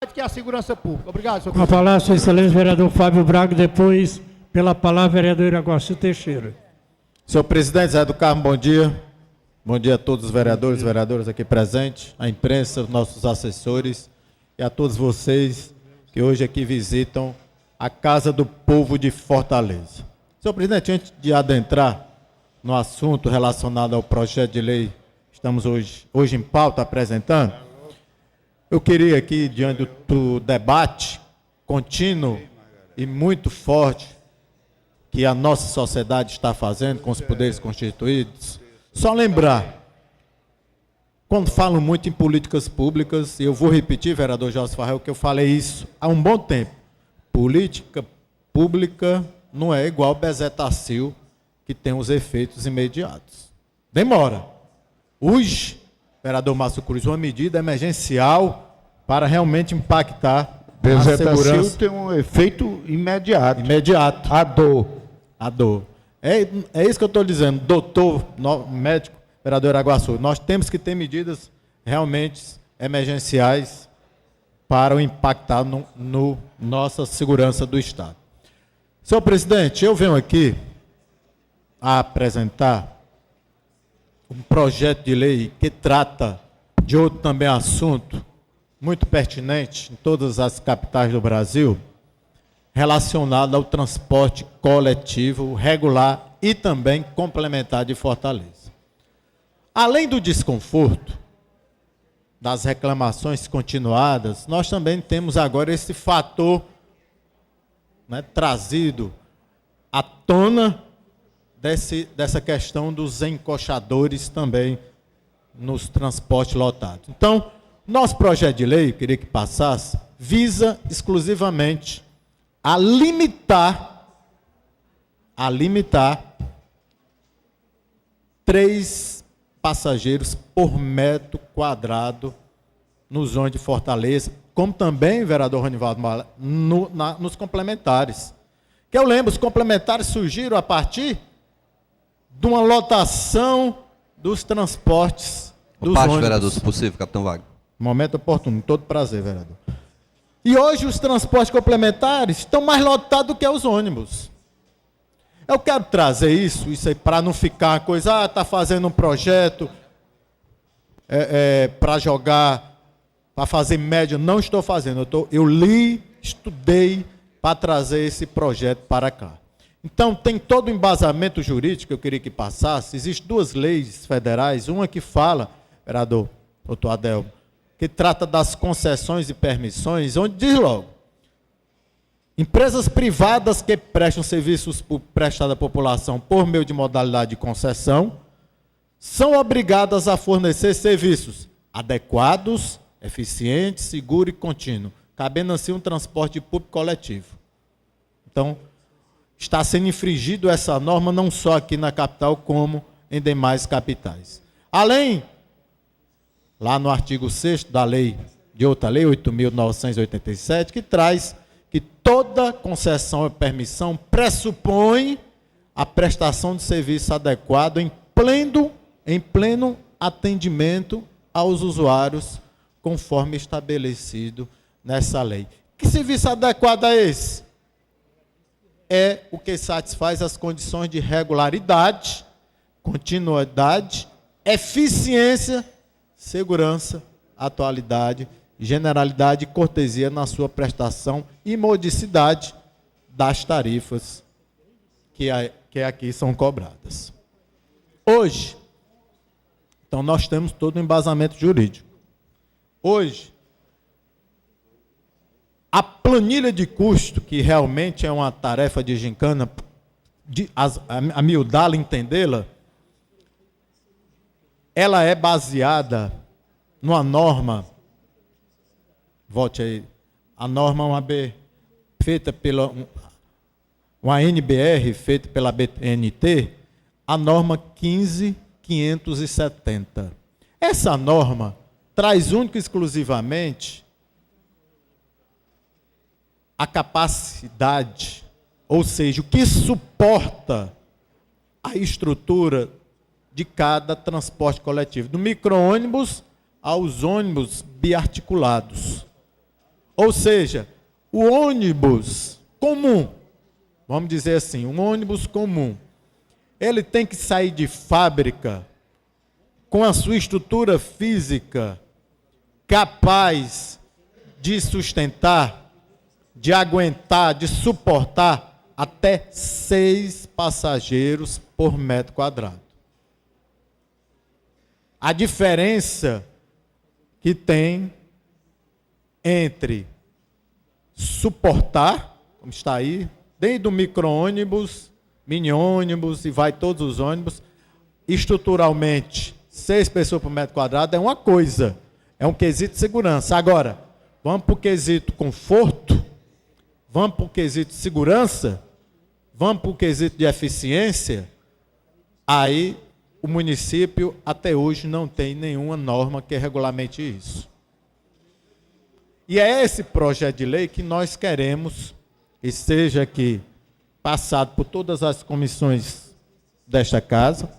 que é a segurança pública. Obrigado, senhor Com a presidente. palavra, seu excelência, vereador Fábio Braga, depois, pela palavra, vereador Iraguaçu Teixeira. Senhor presidente, Zé do Carmo, bom dia. Bom dia a todos os vereadores e vereadoras aqui presentes, a imprensa, os nossos assessores e a todos vocês que hoje aqui visitam a Casa do Povo de Fortaleza. Senhor presidente, antes de adentrar no assunto relacionado ao projeto de lei que estamos hoje em pauta apresentando, eu queria aqui, diante do debate contínuo e muito forte que a nossa sociedade está fazendo com os poderes constituídos, só lembrar, quando falo muito em políticas públicas, e eu vou repetir, vereador Jorge Farrell, que eu falei isso há um bom tempo, política pública não é igual bezetacil, que tem os efeitos imediatos. Demora. Hoje, vereador Márcio Cruz, uma medida emergencial para realmente impactar a segurança. Tem um efeito imediato. Imediato. A dor. A dor. É isso que eu estou dizendo, doutor, médico, vereador Iraguaçu. Nós temos que ter medidas realmente emergenciais para impactar no nossa segurança do Estado. Senhor presidente, eu venho aqui a apresentar um projeto de lei que trata de outro também assunto muito pertinente em todas as capitais do Brasil, relacionado ao transporte coletivo regular e também complementar de Fortaleza. Além do desconforto, das reclamações continuadas, nós também temos agora esse fator, né, trazido à tona dessa questão dos encoxadores também nos transportes lotados. Então, nosso projeto de lei, eu queria que passasse, visa exclusivamente a limitar 3 passageiros por metro quadrado no zona de Fortaleza, como também, vereador Ronivaldo Mala, nos complementares. Que eu lembro, os complementares surgiram a partir de uma lotação dos transportes dos ônibus. Vereador, se possível, capitão Wagner. Momento oportuno, todo prazer, vereador. E hoje os transportes complementares estão mais lotados do que os ônibus. Eu quero trazer isso aí para não ficar uma coisa, está fazendo um projeto para jogar, para fazer média. Não estou fazendo, eu li, estudei para trazer esse projeto para cá. Então, tem todo o embasamento jurídico que eu queria que passasse. Existem 2 leis federais, uma que fala, vereador doutor Adelmo, que trata das concessões e permissões, onde diz logo, empresas privadas que prestam serviços prestados à população por meio de modalidade de concessão, são obrigadas a fornecer serviços adequados, eficientes, seguros e contínuos, cabendo assim um transporte público coletivo. Então, está sendo infringido essa norma não só aqui na capital, como em demais capitais. Além, lá no artigo 6º da lei, de outra lei, 8.987, que traz que toda concessão ou permissão pressupõe a prestação de serviço adequado em pleno atendimento aos usuários, conforme estabelecido nessa lei. Que serviço adequado é esse? É o que satisfaz as condições de regularidade, continuidade, eficiência, segurança, atualidade, generalidade e cortesia na sua prestação e modicidade das tarifas que aqui são cobradas. Hoje, então nós temos todo um embasamento jurídico. Hoje, a planilha de custo, que realmente é uma tarefa de gincana, a miudá-la, entendê-la, ela é baseada numa norma, volte aí, a norma feita pela uma NBR, feita pela BNT, a norma 15.570. Essa norma traz única e exclusivamente a capacidade, ou seja, o que suporta a estrutura de cada transporte coletivo, do micro-ônibus aos ônibus biarticulados. Ou seja, o ônibus comum, vamos dizer assim, um ônibus comum, ele tem que sair de fábrica com a sua estrutura física capaz de sustentar, de aguentar, de suportar até 6 passageiros por metro quadrado. A diferença que tem entre suportar, como está aí, desde o micro-ônibus, mini-ônibus e vai todos os ônibus, estruturalmente, 6 pessoas por metro quadrado é uma coisa, é um quesito de segurança. Agora, vamos para o quesito conforto, vamos para o quesito segurança, vamos para o quesito de eficiência, aí o município até hoje não tem nenhuma norma que regulamente isso. E é esse projeto de lei que nós queremos que seja aqui passado por todas as comissões desta casa,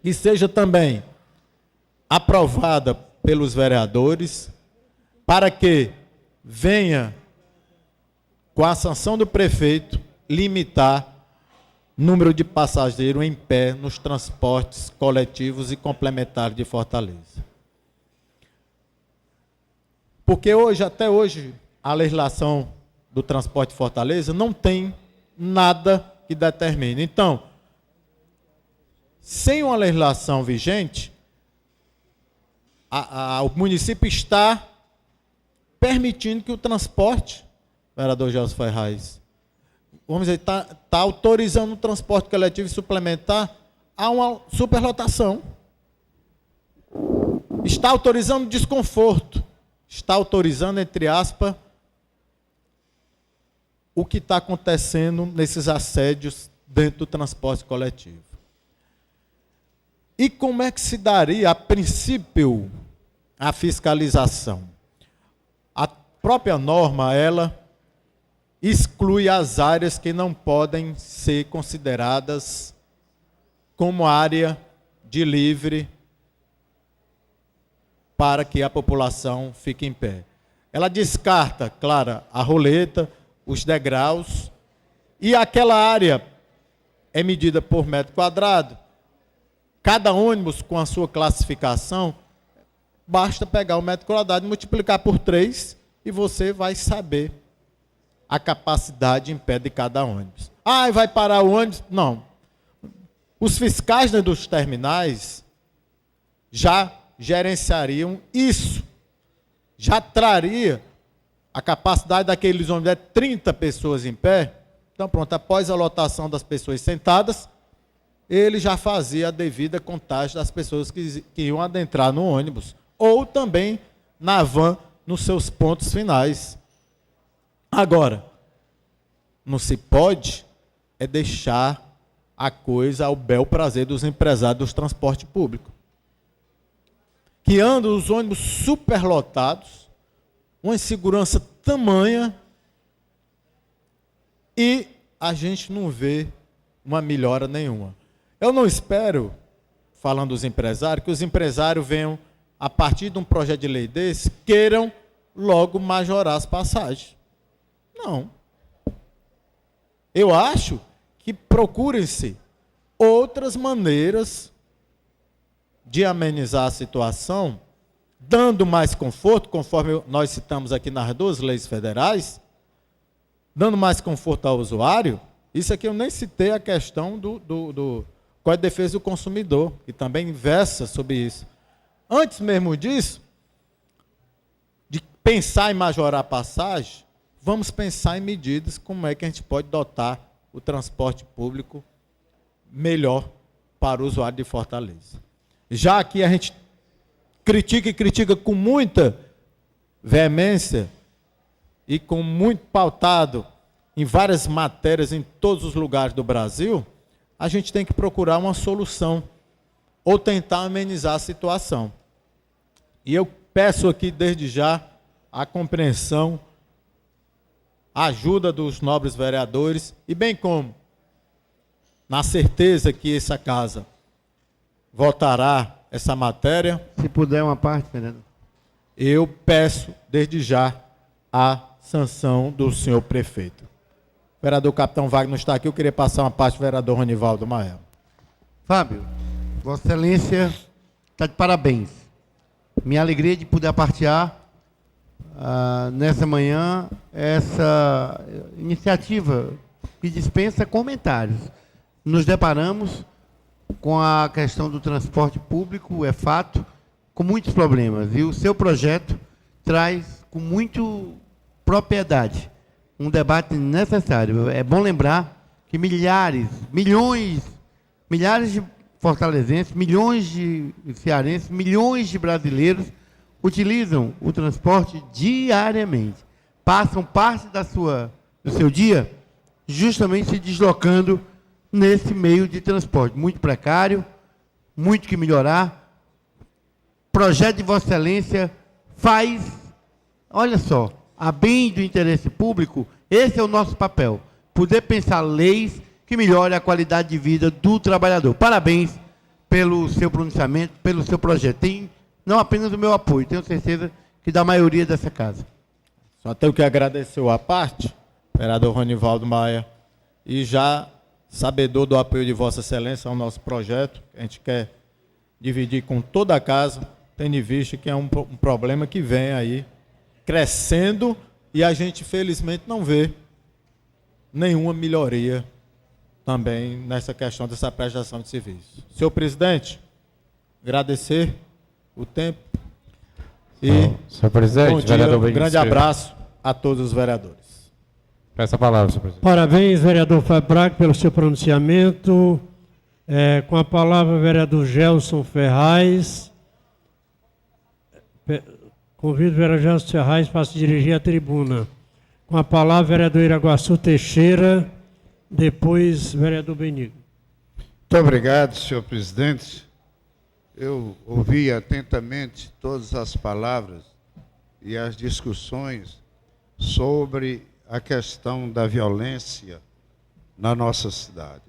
que seja também aprovada pelos vereadores, para que venha, com a sanção do prefeito, limitar o número de passageiros em pé nos transportes coletivos e complementares de Fortaleza. Porque hoje, até hoje, a legislação do transporte de Fortaleza não tem nada que determine. Então, sem uma legislação vigente, o município está permitindo que o transporte, vereador Gelson Ferraz, vamos dizer, está autorizando o transporte coletivo e suplementar a uma superlotação. Está autorizando desconforto. Está autorizando, entre aspas, o que está acontecendo nesses assédios dentro do transporte coletivo. E como é que se daria, a princípio, a fiscalização? A própria norma, ela exclui as áreas que não podem ser consideradas como área de livre para que a população fique em pé. Ela descarta, claro, a roleta, os degraus, e aquela área é medida por metro quadrado. Cada ônibus com a sua classificação, basta pegar o metro quadrado e multiplicar por 3 e você vai saber a capacidade em pé de cada ônibus. Ah, vai parar o ônibus? Não. Os fiscais dos terminais já gerenciariam isso. Já traria a capacidade daqueles ônibus, 30 pessoas em pé. Então, pronto, após a lotação das pessoas sentadas, ele já fazia a devida contagem das pessoas que iam adentrar no ônibus. Ou também na van, nos seus pontos finais. Agora, não se pode é deixar a coisa ao bel prazer dos empresários do transporte público, que andam os ônibus superlotados, uma insegurança tamanha, e a gente não vê uma melhora nenhuma. Eu não espero, falando dos empresários, que os empresários venham, a partir de um projeto de lei desse, queiram logo majorar as passagens. Não. Eu acho que procurem-se outras maneiras de amenizar a situação, dando mais conforto, conforme nós citamos aqui nas 2 leis federais, dando mais conforto ao usuário. Isso aqui eu nem citei a questão do Código de Defesa do Consumidor, que também versa sobre isso. Antes mesmo disso, de pensar em majorar a passagem, vamos pensar em medidas como é que a gente pode dotar o transporte público melhor para o usuário de Fortaleza. Já que a gente critica e critica com muita veemência e com muito pautado em várias matérias em todos os lugares do Brasil, a gente tem que procurar uma solução ou tentar amenizar a situação. E eu peço aqui desde já a compreensão, a ajuda dos nobres vereadores, e bem como, na certeza que essa casa votará essa matéria, Se puder uma parte, vereador. eu peço desde já a sanção do senhor prefeito. O vereador Capitão Wagner está aqui, eu queria passar uma parte do vereador Ronivaldo Maia. Fábio, Vossa Excelência está de parabéns. Minha alegria de poder partilhar nessa manhã essa iniciativa que dispensa comentários. Nos deparamos com a questão do transporte público, é fato, com muitos problemas. E o seu projeto traz com muito propriedade um debate necessário. É bom lembrar que milhares de fortalezenses, milhões de cearenses, milhões de brasileiros utilizam o transporte diariamente. Passam parte do seu dia justamente se deslocando nesse meio de transporte. Muito precário, muito que melhorar. Projeto de Vossa Excelência faz, olha só, a bem do interesse público, esse é o nosso papel. Poder pensar leis que melhorem a qualidade de vida do trabalhador. Parabéns pelo seu pronunciamento, pelo seu projeto. Tem não apenas o meu apoio, tenho certeza que da maioria dessa casa. Só tenho que agradecer a parte, vereador Ronivaldo Maia, e já sabedor do apoio de Vossa Excelência ao nosso projeto, a gente quer dividir com toda a casa, tendo em vista que é um problema que vem aí crescendo e a gente, felizmente, não vê nenhuma melhoria também nessa questão dessa prestação de serviço. Senhor presidente, agradecer o tempo e senhor presidente, bom dia, vereador um grande abraço a todos os vereadores. Peço a palavra, senhor presidente. Parabéns, vereador Fábio Braga, pelo seu pronunciamento. Com a palavra, o vereador Gelson Ferraz. Convido o vereador Gelson Ferraz para se dirigir à tribuna. Com a palavra, o vereador Iraguaçu Teixeira. Depois, vereador Benigno. Muito obrigado, senhor presidente. Eu ouvi atentamente todas as palavras e as discussões sobre a questão da violência na nossa cidade.